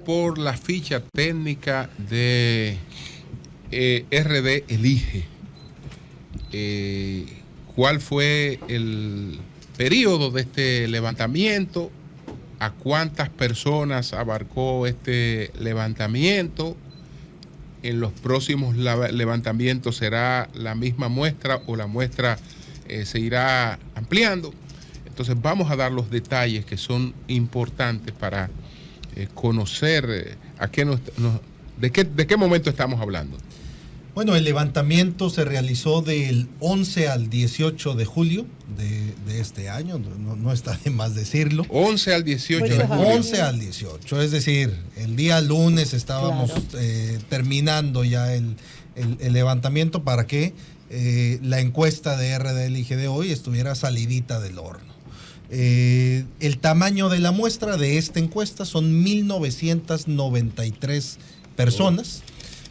Por la ficha técnica de RD Elige. ¿Cuál fue el periodo de este levantamiento? ¿A cuántas personas abarcó este levantamiento? ¿En los próximos levantamientos será la misma muestra o la muestra se irá ampliando? Entonces vamos a dar los detalles que son importantes para conocer de qué momento estamos hablando. Bueno, el levantamiento se realizó del 11 al 18 de julio de este año, no está de más decirlo. 11 al 18 de julio. 11 al 18, es decir, el día lunes estábamos terminando ya el levantamiento para que la encuesta de RD Elige de hoy estuviera salidita del horno. El tamaño de la muestra de esta encuesta son 1,993 personas.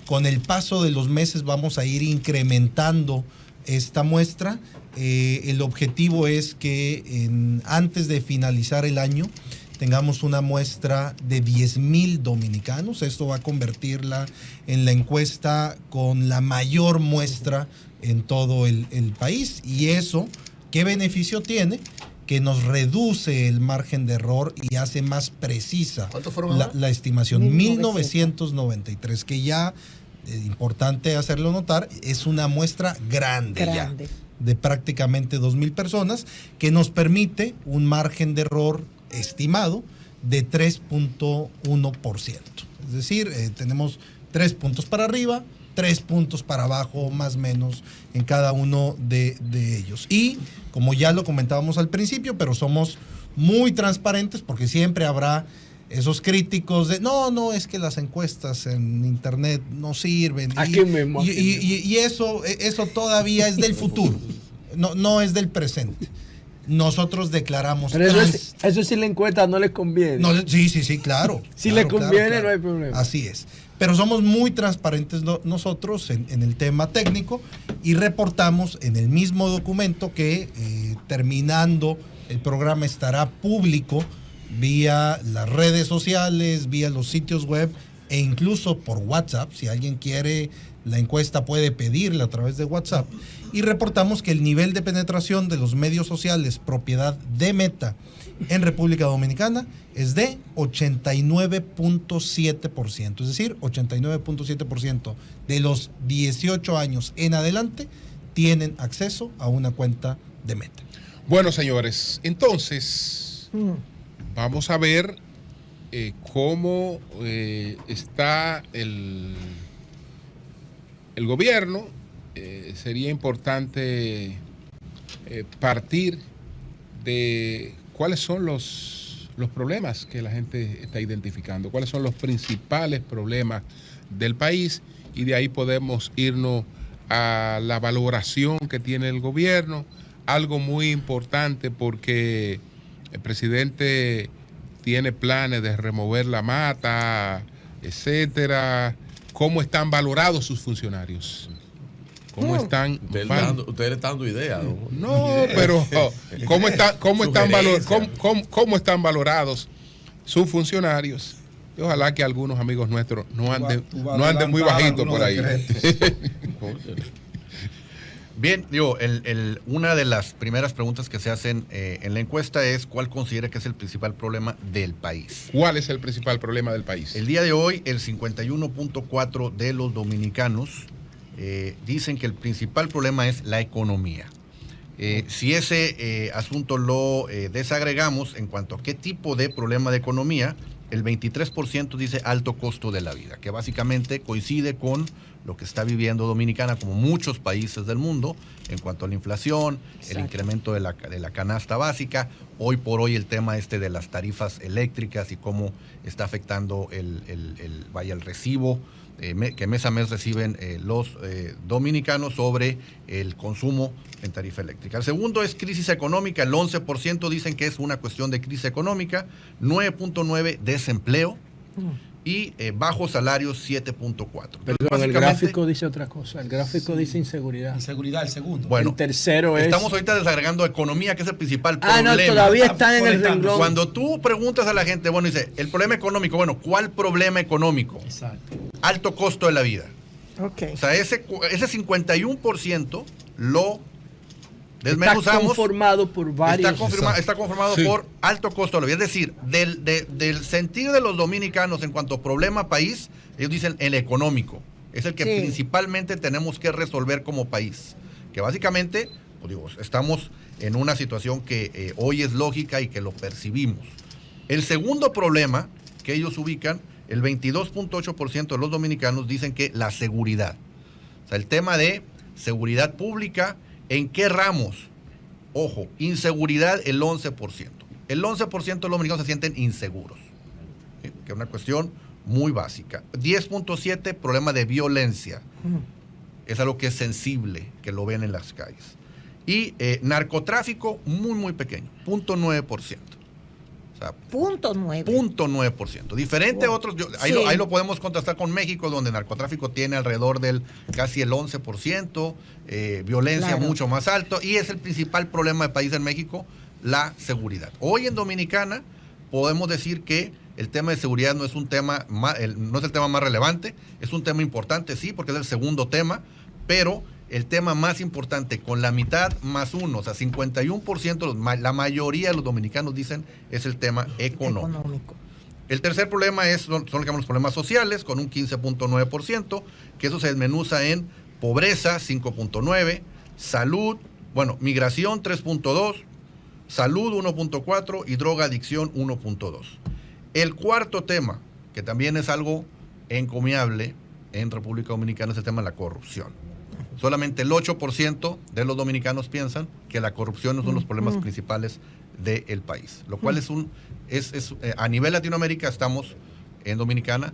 Con el paso de los meses vamos a ir incrementando esta muestra. El objetivo es que antes de finalizar el año tengamos una muestra de 10,000 dominicanos. Esto va a convertirla en la encuesta con la mayor muestra en todo el país. Y eso, ¿qué beneficio tiene? Que nos reduce el margen de error y hace más precisa la estimación. 1993, que ya, importante hacerlo notar, es una muestra grande. Ya, de prácticamente 2,000 personas, que nos permite un margen de error estimado de 3.1%. Es decir, tenemos 3 puntos para arriba, 3 puntos para abajo, más o menos, en cada uno de ellos. Y como ya lo comentábamos al principio, pero somos muy transparentes porque siempre habrá esos críticos de no, es que las encuestas en internet no sirven. Y eso todavía es del futuro, no es del presente. Nosotros declaramos. Pero eso si la encuesta no le conviene. No, sí, claro. Si le conviene, claro. No hay problema. Así es. Pero somos muy transparentes nosotros en el tema técnico y reportamos en el mismo documento que terminando el programa estará público vía las redes sociales, vía los sitios web e incluso por WhatsApp. Si alguien quiere la encuesta puede pedirla a través de WhatsApp. Y reportamos que el nivel de penetración de los medios sociales propiedad de Meta en República Dominicana es de 89.7%. Es decir, 89.7% de los 18 años en adelante tienen acceso a una cuenta de Meta. Bueno, señores, entonces vamos a ver cómo está el gobierno. Sería importante partir de cuáles son los problemas que la gente está identificando, cuáles son los principales problemas del país, y de ahí podemos irnos a la valoración que tiene el gobierno. Algo muy importante, porque el presidente tiene planes de remover la mata, etcétera. ¿Cómo están valorados sus funcionarios? ¿Cómo están? Usted le está dando ideas, ¿no? No, pero ¿cómo están valorados sus funcionarios? Y ojalá que algunos amigos nuestros no anden muy bajitos por ahí. Bien, una de las primeras preguntas que se hacen en la encuesta es ¿cuál considera que es el principal problema del país? ¿Cuál es el principal problema del país? El día de hoy, el 51.4% de los dominicanos dicen que el principal problema es la economía. Si ese asunto lo desagregamos en cuanto a qué tipo de problema de economía, el 23% dice alto costo de la vida, que básicamente coincide con lo que está viviendo Dominicana, como muchos países del mundo, en cuanto a la inflación, el incremento de la canasta básica, hoy por hoy el tema de las tarifas eléctricas y cómo está afectando el recibo que mes a mes reciben los dominicanos sobre el consumo en tarifa eléctrica. El segundo es crisis económica, el 11% dicen que es una cuestión de crisis económica, 9.9% desempleo, y bajos salarios 7.4. Perdón, el gráfico dice otra cosa. El gráfico dice inseguridad. Inseguridad, el segundo. Bueno, el tercero es... Estamos ahorita desagregando economía, que es el principal problema. no, todavía están en el renglón. Cuando tú preguntas a la gente, bueno, dice, el problema económico, bueno, ¿cuál problema económico? Exacto. Alto costo de la vida. Ok. O sea, ese 51% lo desmenuzamos. Está conformado por varios... Está conformado Sí. por alto costo de la vida. Es decir, del sentir de los dominicanos en cuanto a problema país, ellos dicen el económico. Es el que Sí. principalmente tenemos que resolver como país. Que básicamente, pues digo, estamos en una situación que hoy es lógica y que lo percibimos. El segundo problema que ellos ubican, el 22.8% de los dominicanos dicen que la seguridad. O sea, el tema de seguridad pública, ¿en qué ramos? Ojo, inseguridad el 11%. El 11% de los dominicanos se sienten inseguros, ¿sí? Que es una cuestión muy básica. 10.7%, problema de violencia. Es algo que es sensible, que lo ven en las calles. Y narcotráfico muy, muy pequeño, 0.9%. O sea, Punto 9. 0.9%. Diferente a otros, ahí, Sí. ahí lo podemos contrastar con México, donde el narcotráfico tiene alrededor del casi el 11%, violencia Claro. mucho más alto, y es el principal problema del país en México, la seguridad. Hoy en Dominicana podemos decir que el tema de seguridad no es un tema no es el tema más relevante, es un tema importante, sí, porque es el segundo tema, pero el tema más importante, con la mitad más uno, o sea, 51%, la mayoría de los dominicanos dicen es el tema económico. El tercer problema son lo que llamamos los problemas sociales, con un 15.9%, que eso se desmenuza en pobreza, 5.9%, salud, migración, 3.2%, salud, 1.4%, y drogadicción, 1.2%. El cuarto tema, que también es algo encomiable en República Dominicana, es el tema de la corrupción. Solamente el 8% de los dominicanos piensan que la corrupción es uno de los problemas principales del país, lo cual a nivel Latinoamérica estamos en Dominicana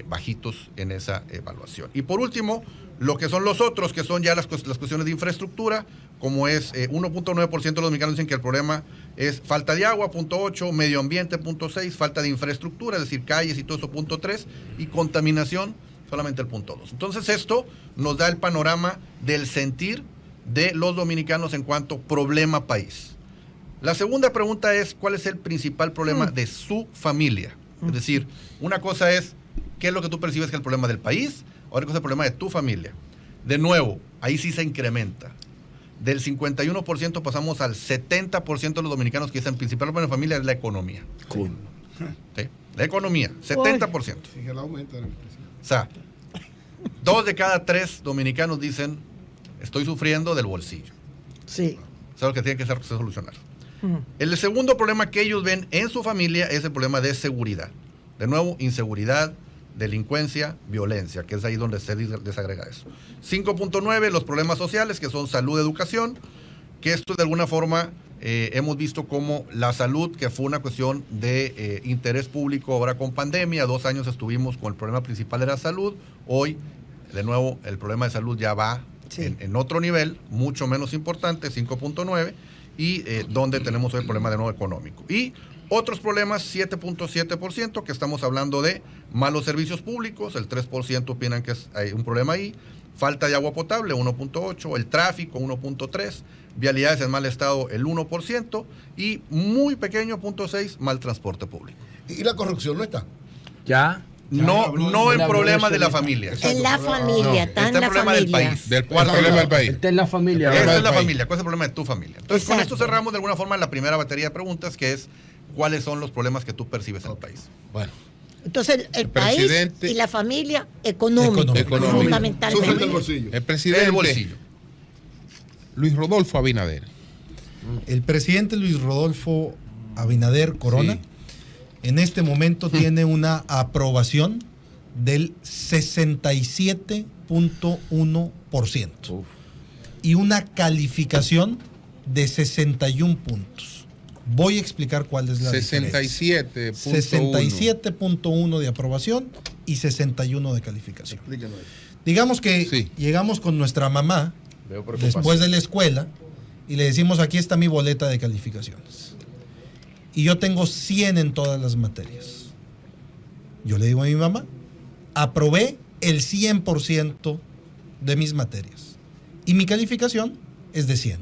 bajitos en esa evaluación. Y por último, lo que son los otros, que son ya las cuestiones de infraestructura, como es 1.9% de los dominicanos dicen que el problema es falta de agua, 0.8%, medio ambiente, 0.6%, falta de infraestructura, es decir, calles y todo eso, 0.3%, y contaminación, solamente el 0.2%. Entonces esto nos da el panorama del sentir de los dominicanos en cuanto problema país. La segunda pregunta es, ¿cuál es el principal problema de su familia? Es decir, una cosa es, ¿qué es lo que tú percibes que es el problema del país? Otra cosa es el problema de tu familia. De nuevo, ahí sí se incrementa. Del 51% pasamos al 70% de los dominicanos que dicen el principal problema de la familia es la economía. Cool. ¿Sí? La economía, 70%. O sea, 2 de cada 3 dominicanos dicen, estoy sufriendo del bolsillo. Sí. Eso es lo que tiene que ser solucionar. El segundo problema que ellos ven en su familia es el problema de seguridad. De nuevo, inseguridad, delincuencia, violencia, que es ahí donde se desagrega eso. 5.9, los problemas sociales, que son salud, educación, que esto de alguna forma hemos visto como la salud, que fue una cuestión de interés público ahora con pandemia. 2 años estuvimos con el problema principal de la salud. Hoy, de nuevo, el problema de salud ya va en otro nivel, mucho menos importante, 5.9, y donde tenemos hoy el problema de nuevo económico. Y otros problemas, 7.7%, que estamos hablando de malos servicios públicos, el 3% opinan que hay un problema ahí, falta de agua potable, 1.8%, el tráfico, 1.3%, vialidades en mal estado, el 1%, y muy pequeño, 0.6%, mal transporte público. ¿Y la corrupción no está? Ya. No en problemas de la familia. En la familia, está en Este es el la problema del familia. país. Del problema del país. Está en la familia. Esta es la país. familia. ¿Cuál es el problema de tu familia? Entonces, con Exacto. esto cerramos de alguna forma la primera batería de preguntas, que es ¿cuáles son los problemas que tú percibes en el país? Bueno, Entonces, el país presidente- y la familia económico, Económico. fundamentalmente. Sufren del bolsillo. el presidente El bolsillo. Luis Rodolfo Abinader. El presidente Luis Rodolfo Abinader Corona Sí. en este momento tiene una aprobación del 67.1% y una calificación de 61 puntos. Voy a explicar cuál es la diferencia. 67.1. 67.1 de aprobación y 61 de calificación. Explíquenos. Digamos que Sí. llegamos con nuestra mamá Veo preocupación. después de la escuela y le decimos, aquí está mi boleta de calificaciones. Y yo tengo 100 en todas las materias. Yo le digo a mi mamá, aprobé el 100% de mis materias y mi calificación es de 100.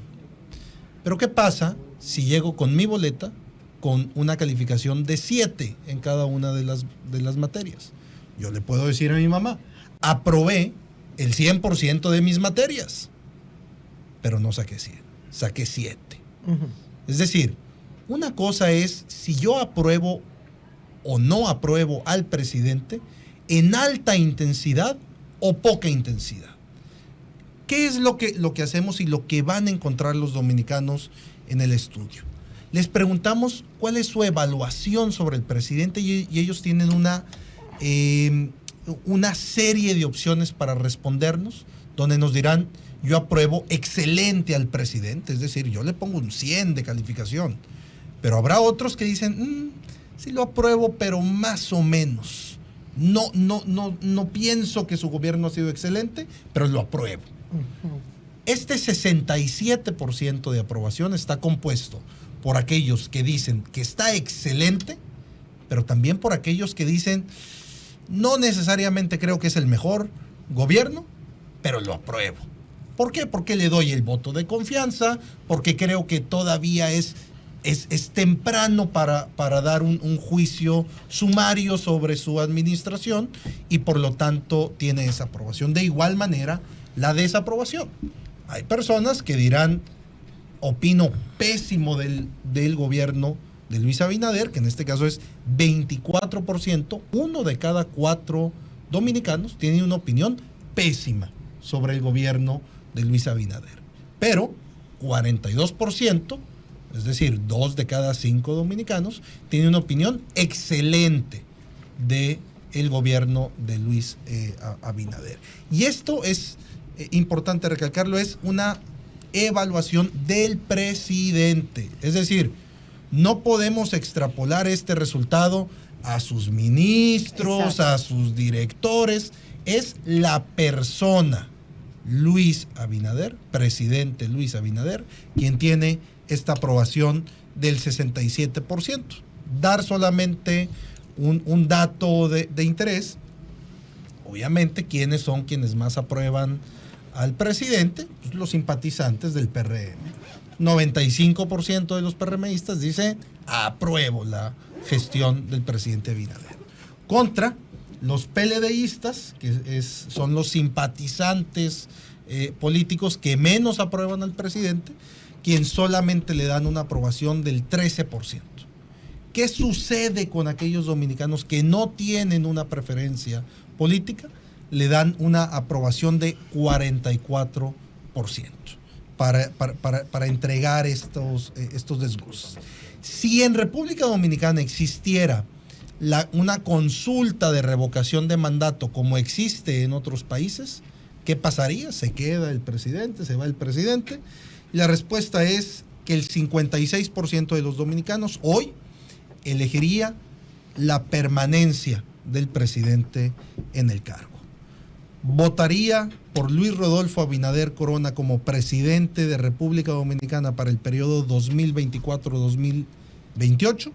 Pero ¿qué pasa si llego con mi boleta con una calificación de 7 en cada una de las materias? Yo le puedo decir a mi mamá, aprobé el 100% de mis materias, pero no saqué 100, saqué 7. Es decir, una cosa es si yo apruebo o no apruebo al presidente en alta intensidad o poca intensidad. ¿Qué es lo que hacemos y lo que van a encontrar los dominicanos en el estudio? Les preguntamos cuál es su evaluación sobre el presidente y ellos tienen una serie de opciones para respondernos, donde nos dirán, yo apruebo excelente al presidente, es decir, yo le pongo un 100 de calificación, pero habrá otros que dicen, sí lo apruebo, pero más o menos. No pienso que su gobierno ha sido excelente, pero lo apruebo. Este 67% de aprobación está compuesto por aquellos que dicen que está excelente, pero también por aquellos que dicen, no necesariamente creo que es el mejor gobierno, pero lo apruebo. ¿Por qué? Porque le doy el voto de confianza, porque creo que todavía es temprano para dar un juicio sumario sobre su administración y por lo tanto tiene esa aprobación. De igual manera, la desaprobación. Hay personas que dirán, opino pésimo del gobierno de Luis Abinader, que en este caso es 24%, 1 de cada 4 dominicanos tiene una opinión pésima sobre el gobierno de Luis Abinader. Pero 42%, es decir, 2 de cada 5 dominicanos, tiene una opinión excelente del gobierno de Luis Abinader. Y esto es importante recalcarlo, es una evaluación del presidente. Es decir, no podemos extrapolar este resultado a sus ministros, exacto, a sus directores. Es la persona Luis Abinader, presidente Luis Abinader, quien tiene esta aprobación del 67%. Dar solamente un dato de interés, obviamente, ¿quiénes son quienes más aprueban al presidente? Pues los simpatizantes del PRM. 95% de los PRMistas dice, apruebo la gestión del presidente Abinader. Contra los PLDistas, que son los simpatizantes políticos que menos aprueban al presidente, quien solamente le dan una aprobación del 13%. ¿Qué sucede con aquellos dominicanos que no tienen una preferencia política? Le dan una aprobación de 44% para entregar estos desgustos. Si en República Dominicana existiera una consulta de revocación de mandato como existe en otros países, ¿qué pasaría? ¿Se queda el presidente? ¿Se va el presidente? Y la respuesta es que el 56% de los dominicanos hoy elegiría la permanencia del presidente en el cargo. Votaría por Luis Rodolfo Abinader Corona como presidente de República Dominicana para el periodo 2024-2028.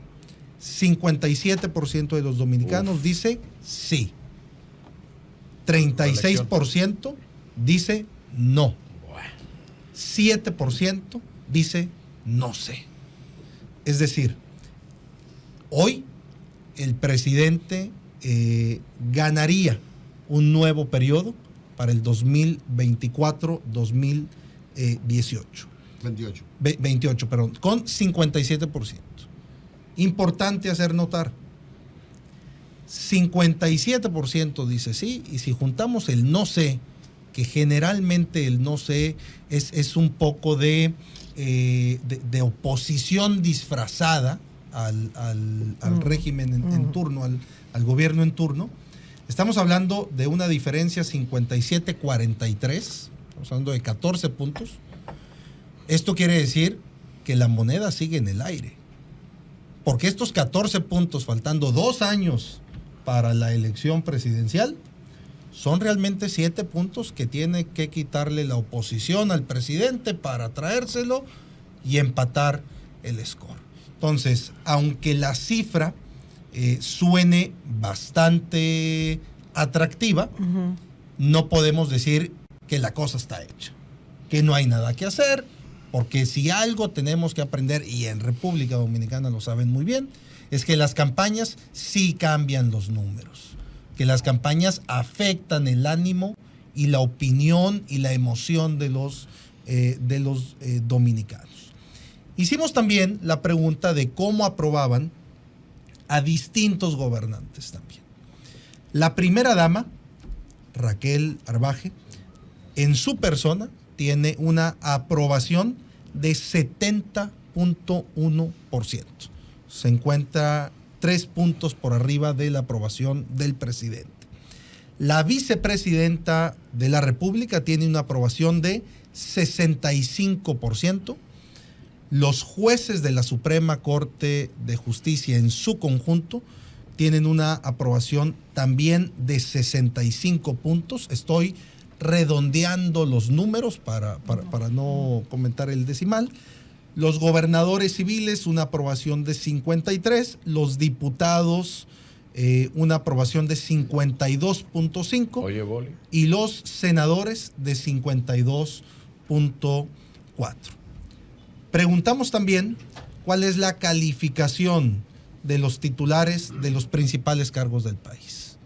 57% de los dominicanos dice sí. 36% dice no. 7% dice no sé. Es decir, hoy el presidente ganaría un nuevo periodo para el 2024-2018. 28, perdón, con 57%. Importante hacer notar, 57% dice sí, y si juntamos el no sé, que generalmente el no sé es un poco de oposición disfrazada al régimen en turno, al gobierno en turno, estamos hablando de una diferencia 57-43, estamos hablando de 14 puntos. Esto quiere decir que la moneda sigue en el aire, porque estos 14 puntos, faltando 2 años para la elección presidencial, son realmente 7 puntos que tiene que quitarle la oposición al presidente para traérselo y empatar el score. Entonces, aunque la cifra suene bastante atractiva, no podemos decir que la cosa está hecha, que no hay nada que hacer, porque si algo tenemos que aprender, y en República Dominicana lo saben muy bien, es que las campañas sí cambian los números, que las campañas afectan el ánimo y la opinión y la emoción de los dominicanos. Hicimos también la pregunta de cómo aprobaban a distintos gobernantes también. La primera dama, Raquel Arbaje, en su persona tiene una aprobación de 70.1%. Se encuentra 3 puntos por arriba de la aprobación del presidente. La vicepresidenta de la República tiene una aprobación de 65%. Los jueces de la Suprema Corte de Justicia en su conjunto tienen una aprobación también de 65 puntos. Estoy redondeando los números para no comentar el decimal. Los gobernadores civiles, una aprobación de 53. Los diputados, una aprobación de 52.5. Oye, Boli. Y los senadores de 52.4. Preguntamos también cuál es la calificación de los titulares de los principales cargos del país.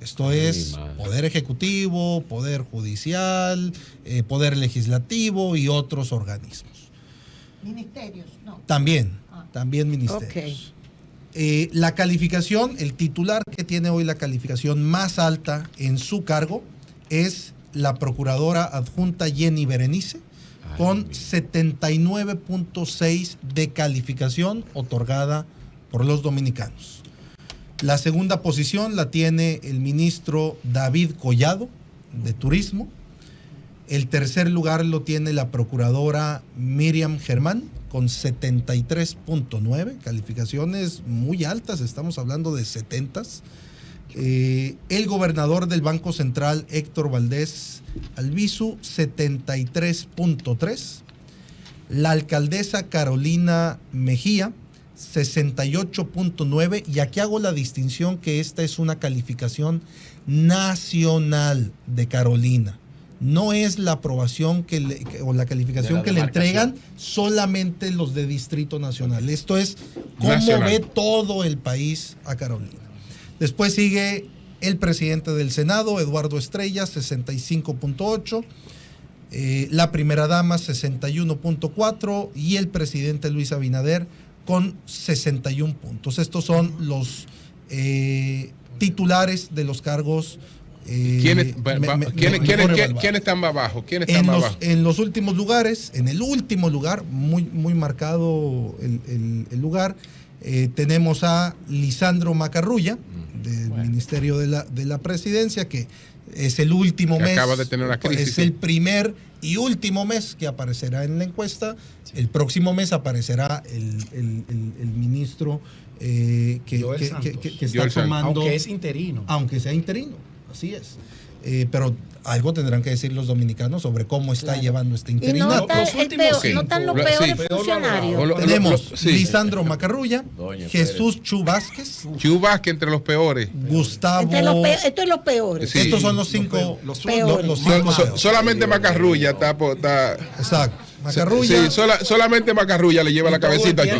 Esto es Poder Ejecutivo, Poder Judicial, Poder Legislativo y otros organismos. Ministerios, no. También ministerios. Okay. La calificación, el titular que tiene hoy la calificación más alta en su cargo es la procuradora adjunta Jenny Berenice, con 79.6 de calificación otorgada por los dominicanos. La segunda posición la tiene el ministro David Collado, de Turismo. El tercer lugar lo tiene la procuradora Miriam Germán, con 73.9, calificaciones muy altas, estamos hablando de 70s. El gobernador del Banco Central, Héctor Valdés Albizu, 73.3. La alcaldesa Carolina Mejía, 68.9. Y aquí hago la distinción que esta es una calificación nacional de Carolina. No es la aprobación o la calificación que le entregan solamente los de Distrito Nacional. Esto es cómo ve todo el país a Carolina. Después sigue el presidente del Senado, Eduardo Estrella, 65.8. La primera dama, 61.4. Y el presidente Luis Abinader con 61 puntos. Estos son los titulares de los cargos. ¿Quiénes están más abajo? En los últimos lugares, en el último lugar, muy marcado el lugar, tenemos a Lisandro Macarrulla, del Ministerio de la Presidencia, que es el último mes. Acaba de tener una crisis. Es el primer y último mes que aparecerá en la encuesta. Sí. El próximo mes aparecerá el ministro que está tomando. Aunque es interino. Aunque sea interino, así es. Pero algo tendrán que decir los dominicanos sobre cómo está llevando este interinato. Y no están los peores funcionarios. Tenemos Lisandro Macarrulla, Jesús Chu Vázquez. Chu Vázquez entre los peores. Gustavo. Esto es los peores. Sí. Estos son los cinco. Los peores. Solamente Macarrulla está. Exacto. Macarrulla. Sí, solamente Macarrulla le lleva la cabecita aquí.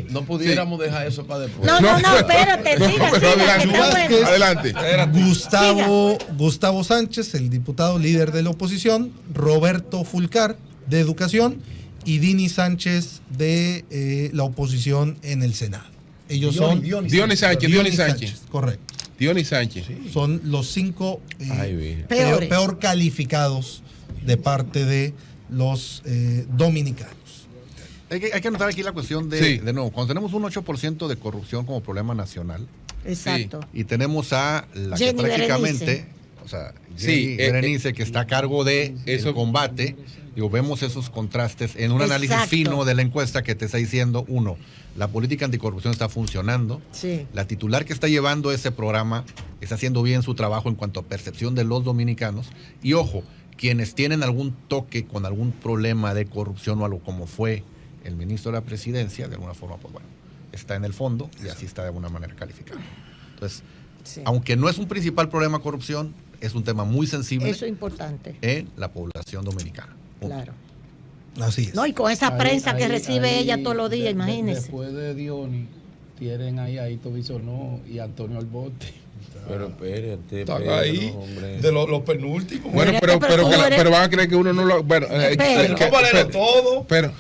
No pudiéramos dejar eso para después. No, espérate, siga. Adelante. Gustavo Sánchez, el diputado líder de la oposición, Roberto Fulcar, de Educación, y Dini Sánchez, de la oposición en el Senado. Ellos son Dionis Sánchez. Correcto. Dionis Sánchez. Son los 5 peor calificados de parte de los dominicanos. Hay que anotar aquí la cuestión de nuevo, cuando tenemos un 8% de corrupción como problema nacional. Exacto. Y tenemos a la Jenny que prácticamente, Berenice. o sea, Jenny Berenice, que está a cargo de el combate. Digo, vemos esos contrastes en un análisis fino de la encuesta que te está diciendo, uno, la política anticorrupción está funcionando. Sí. La titular que está llevando ese programa está haciendo bien su trabajo en cuanto a percepción de los dominicanos. Y ojo, quienes tienen algún toque con algún problema de corrupción o algo como fue el ministro de la Presidencia, de alguna forma, pues bueno, está en el fondo y así está de alguna manera calificado. Entonces, Sí. aunque no es un principal problema corrupción, es un tema muy sensible Eso es importante. en la población dominicana. Punto. Claro. Así es. No, y con esa prensa que recibe ella todos los días, imagínese. Después de Diony, tienen ahí a Hito Bisonó y a Antonio Albote. Pero espérate, Están ahí, hombre. de los penúltimos. Bueno, Espérate, pero tú eres- van a creer que uno no lo... Bueno, Espera. Pero vamos a leerlo todo, pero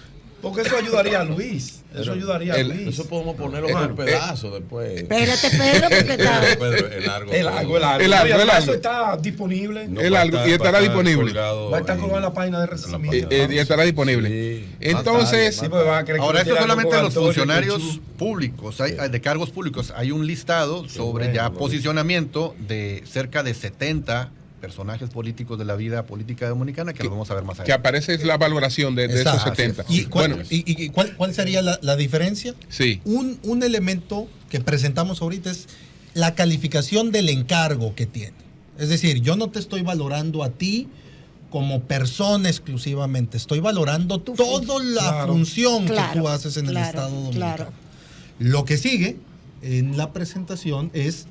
porque eso ayudaría a Luis. Eso ayudaría a Luis. Eso podemos ponerlo en pedazos después. Espérate, Pedro, porque está... Pedro, el largo. El largo. El largo, el largo. Eso está disponible. Es largo y estará disponible. Va a estar colgado en la página de recibimiento. y estará disponible. Sí. Entonces, Sí, pues van a creer que Ahora, esto tiene algo solamente con de los Antonio, funcionarios con Chu. públicos, hay de cargos públicos. Hay un listado sobre ya posicionamiento de cerca de 70 personajes políticos de la vida política dominicana que lo vamos a ver más que adelante. aparece es la valoración de esos Exacto. 70. ¿Y cuál, Bueno, y cuál sería la diferencia? sí. Un elemento que presentamos ahorita es la calificación del encargo que tiene. Es decir, yo no te estoy valorando a ti como persona exclusivamente, estoy valorando toda la función que tú haces en el Estado Dominicano. Claro. Lo que sigue en la presentación es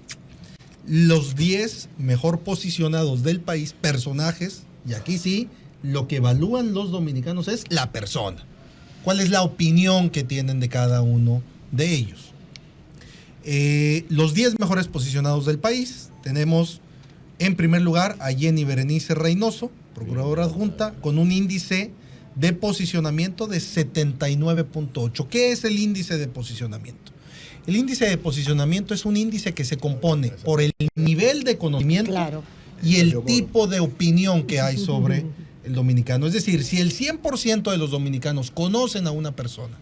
los 10 mejor posicionados del país, personajes, y aquí sí, lo que evalúan los dominicanos es la persona. ¿Cuál es la opinión que tienen de cada uno de ellos? Los 10 mejores posicionados del país, tenemos en primer lugar a Jenny Berenice Reynoso, procuradora adjunta, con un índice de posicionamiento de 79.8. ¿Qué es el índice de posicionamiento? El índice de posicionamiento es un índice que se compone por el nivel de conocimiento Claro. y el tipo de opinión que hay sobre el dominicano. Es decir, si el 100% de los dominicanos conocen a una persona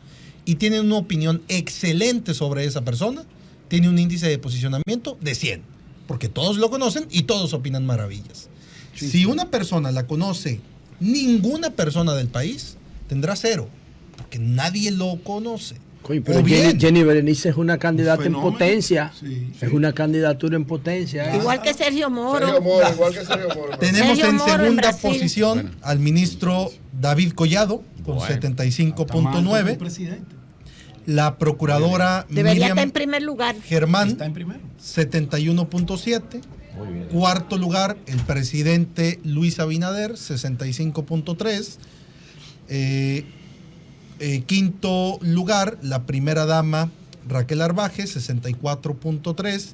y tienen una opinión excelente sobre esa persona, tiene un índice de posicionamiento de 100, porque todos lo conocen y todos opinan maravillas. Si una persona la conoce ninguna persona del país, tendrá 0, porque nadie lo conoce. Oye, pero O bien- Jenny Berenice es una candidata en fenómeno. potencia. Sí, Es una candidatura en potencia. Igual que Sergio Moro. Sergio Moro, igual que Sergio Moro. Tenemos Sergio en Moro en segunda Brasil. posición al ministro David Collado con 75.9. La procuradora Debería Miriam estar en primer lugar. Germán, Está en primero. 71.7. Cuarto lugar, el presidente Luis Abinader, 65.3. Quinto lugar, la primera dama Raquel Arbaje, 64.3.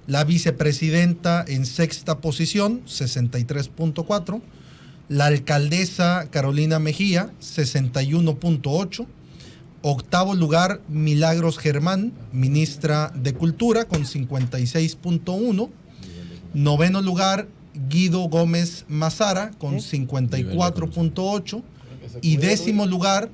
La vicepresidenta en sexta posición, 63.4. La alcaldesa Carolina Mejía, 61.8. Octavo lugar, Milagros Germán, ministra de Cultura, con 56.1. Noveno lugar, Guido Gómez Mazara, con 54.8. Y décimo lugar,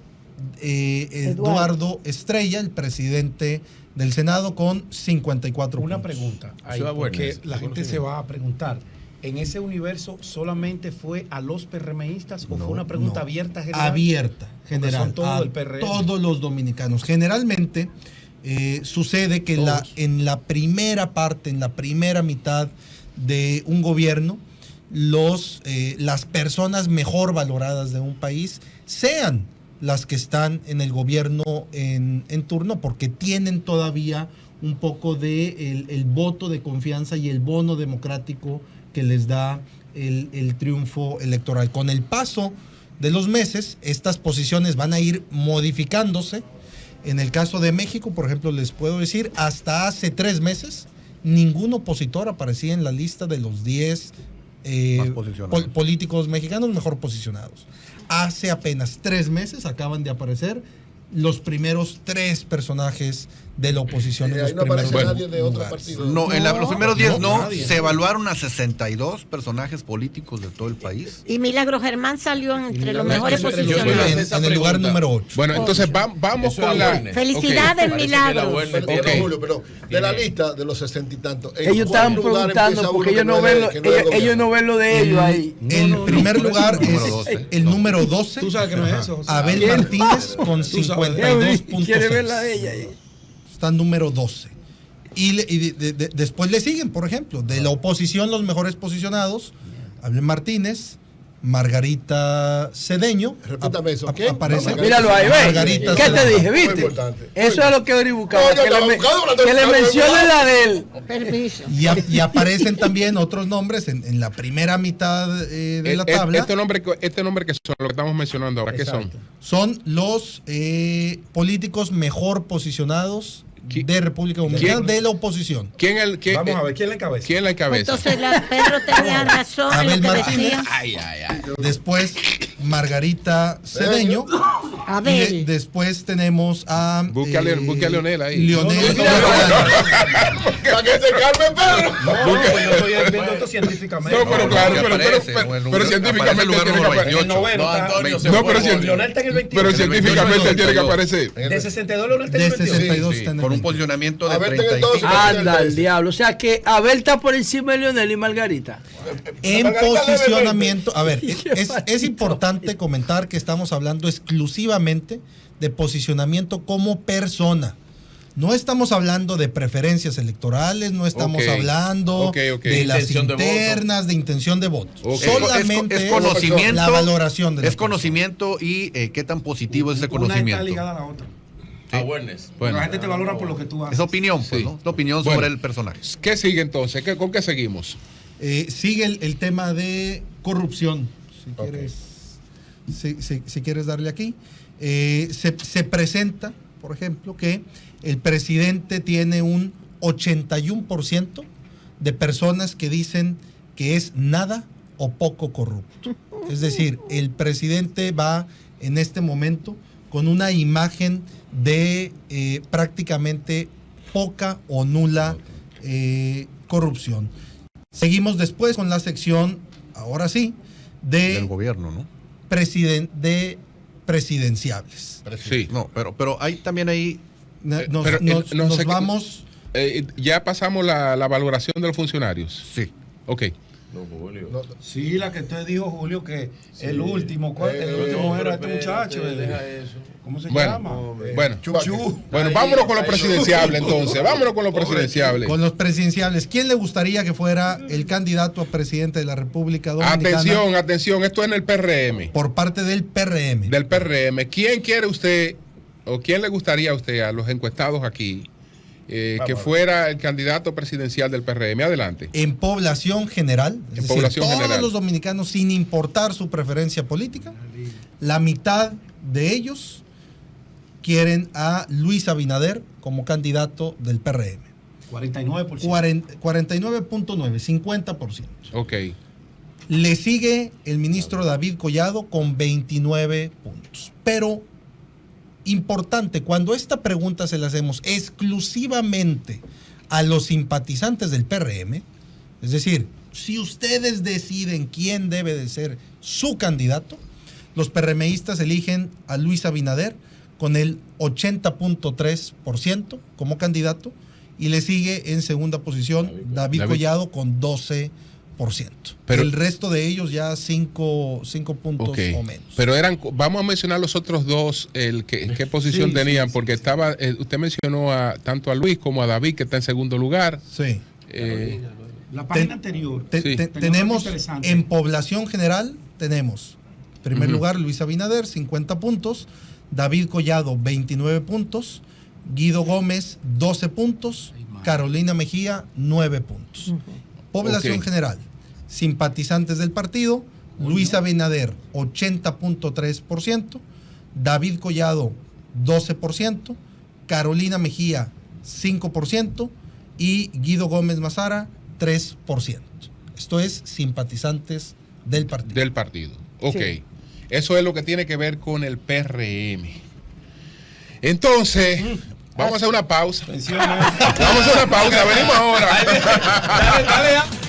Eduardo Estrella, el presidente del Senado, con 54 Una puntos. pregunta, ahí, Eso es bueno, porque eso, la gente se va a preguntar, ¿en ese universo solamente fue a los PRMistas o No, fue una pregunta no. abierta general? Abierta, general. son todo a el PRM. todos los dominicanos. Generalmente sucede que en la primera parte, en la primera mitad de un gobierno, las personas mejor valoradas de un país sean las que están en el gobierno en turno, porque tienen todavía un poco de el voto de confianza y el bono democrático que les da el triunfo electoral. Con el paso de los meses, estas posiciones van a ir modificándose. En el caso de México, por ejemplo, les puedo decir, hasta hace 3 meses, ningún opositor aparecía en la lista de los 10 Más posicionados. políticos mexicanos mejor posicionados. Hace apenas 3 meses acaban de aparecer los primeros 3 personajes de la oposición en los Ahí no aparece primeros nadie de otro lugares. partido. No, en los primeros 10 no, nadie. se evaluaron a 62 personajes políticos de todo el país. Y Milagro Germán salió entre los Milagro mejores Germán, En, posicionados. en el lugar número 8. Bueno, entonces vamos Eso con era la... bueno. Felicidades, Parece que Milagros. la buena Perdón, tiene- Julio, pero de la lista de los 60 y tantos. ¿en Ellos cuál estaban lugar preguntando empieza porque uno ellos que no es ven de- lo, que no es ellos, del ellos no ven lo de ellos ahí. El primer lugar Número es 12. el número 12, Tú sabes que no es eso, José. Abel ¿Quién? Martínez, con Tú sabes. 52.6. Quiere ver la de ella ahí. Está número 12. Después le siguen, por ejemplo, de la oposición los mejores posicionados, Abel Martínez, Margarita Cedeño. Repítame eso. ¿Quién? Aparece. Míralo ahí, ve. Margarita ¿Qué te Cedeño. dije, Muy viste? importante. Eso es lo que Ori buscaba. No, yo que estaba buscando, que le mencione la de él. Permiso. Y aparecen también otros nombres en la primera mitad de la tabla. Este nombre que son, lo que estamos mencionando ahora, ¿qué son? Son los políticos mejor posicionados de República Dominicana, de la oposición. Vamos a ver, ¿quién la encabeza? ¿Quién la encabeza? Entonces Pedro tenía razón en Abel lo que Martínez. decía. Después Margarita Cedeño. Abel. Y después tenemos a Busque a Leonel ahí. Leonel. Para que se calme Pedro. No, yo estoy viendo esto científicamente. No, pero claro, pero científicamente tiene que aparecer. El noveno está- Antonio se No, fue. pero Leonel está en el 28. pero científicamente tiene que aparecer. De 62 Leonel está en De el 28. 62 Sí, está en el con un 20. posicionamiento de A ver, 35. entonces, Anda, el diablo. O sea que Abel está por encima de Leonel y Margarita. En Margarita debe posicionamiento, a ver, es maldito. importante comentar que estamos hablando exclusivamente de posicionamiento como persona. No estamos hablando de preferencias electorales, no estamos Ok. hablando Ok. de las Intención de voto. internas, de intención de votos. Ok. Solamente Es conocimiento, la valoración de las es conocimiento y qué tan positivo es ese Una está conocimiento. ligada a la otra. Awareness. Bueno, La gente te valora por lo que tú haces. Es opinión, pues, Sí. ¿no? Es opinión Bueno. sobre el personaje. ¿qué sigue entonces? ¿Con qué seguimos? Sigue el tema de corrupción. Si quieres darle aquí. Se presenta, por ejemplo, que el presidente tiene un 81% de personas que dicen que es nada o poco corrupto. Es decir, el presidente va en este momento con una imagen de prácticamente poca o nula corrupción. Seguimos después con la sección, ahora sí, Del gobierno, ¿no? presidenciables. Sí. No, pero hay también ahí. Nos no sé qué- vamos. Ya pasamos la valoración de los funcionarios. Sí. Ok. No, Julio. Sí, la que usted dijo, Julio, que el último, el último era este muchacho. Deja eso. ¿Cómo se Bueno, llama? bueno. Chuchu. Bueno, vámonos con los presidenciables entonces. Vámonos con los presidenciables. Con los presidenciales, ¿quién le gustaría que fuera el candidato a presidente de la República Dominicana? Atención, esto es en el PRM. Por parte del PRM. Del PRM. ¿Quién quiere usted o quién le gustaría a usted, a los encuestados aquí, que fuera el candidato presidencial del PRM? Adelante. En población general, es decir, población todos general. los dominicanos, sin importar su preferencia política, la mitad de ellos quieren a Luis Abinader como candidato del PRM. 49%. 49.9, 50%. Ok. Le sigue el ministro David Collado con 29 puntos. Pero, importante, cuando esta pregunta se la hacemos exclusivamente a los simpatizantes del PRM, es decir, si ustedes deciden quién debe de ser su candidato, los PRMistas eligen a Luis Abinader con el 80.3% como candidato y le sigue en segunda posición David Collado con 12%. Pero- el resto de ellos ya 5 puntos Ok. o menos. Pero vamos a mencionar los otros dos, qué posición Sí, tenían, sí, porque estaba, usted mencionó tanto a Luis como a David, que está en segundo lugar. Sí. La página anterior. Sí. Tenemos interesante. en población general, tenemos, en primer Ujú. lugar, Luis Abinader, 50 puntos, David Collado, 29 puntos, Guido Gómez, 12 puntos, Carolina Mejía, 9 puntos. Población Ok. general, simpatizantes del partido, Luis Abinader, 80.3%, David Collado, 12%, Carolina Mejía, 5%, y Guido Gómez Mazara, 3%. Esto es simpatizantes del partido. Del partido. Ok. Eso es lo que tiene que ver con el PRM. Entonces, vamos a hacer una pausa. Vamos a hacer una pausa. Venimos ahora. Dale, dale.